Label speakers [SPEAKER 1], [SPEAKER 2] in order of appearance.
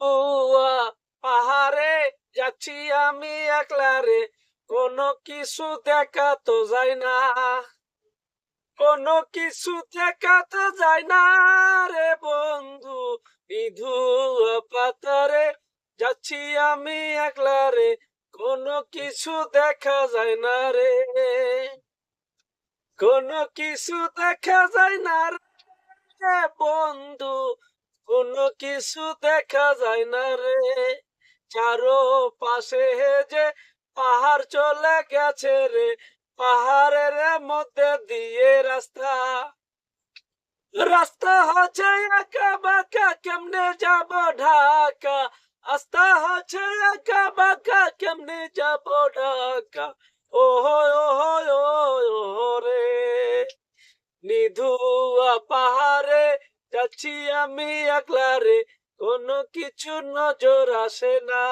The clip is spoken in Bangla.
[SPEAKER 1] হুয়া পাহাড়ে যাচ্ছি আমি একলা রে, কোনো কিছু দেখা তো যায় না, কোনো কিছু দেখা তো যায় না রে বন্ধু। বিধু পাতারে যাচ্ছি আমি একলা রে, কোনো কিছু দেখা যায় না রে, কোনো কিছু দেখা যায় না রে বন্ধু, কোনো কিছু দেখা যায় না রে। চারো পাশে যে পাহাড় চলে গেছে রে, পাহাড়ের মধ্যে দিয়ে রাস্তা, রাস্তা হচ্ছে একা বাঁকা, কেমনে যাব ঢাকা, রাস্তা হচ্ছে একা বাঁকা, কেমনে যাব ঢাকা। ওহো ওহো ওহো রে, নিধুয়া পাহাড়ে যাচ্ছি আমি একলা রে, কোনো কিছু নজর আসে না।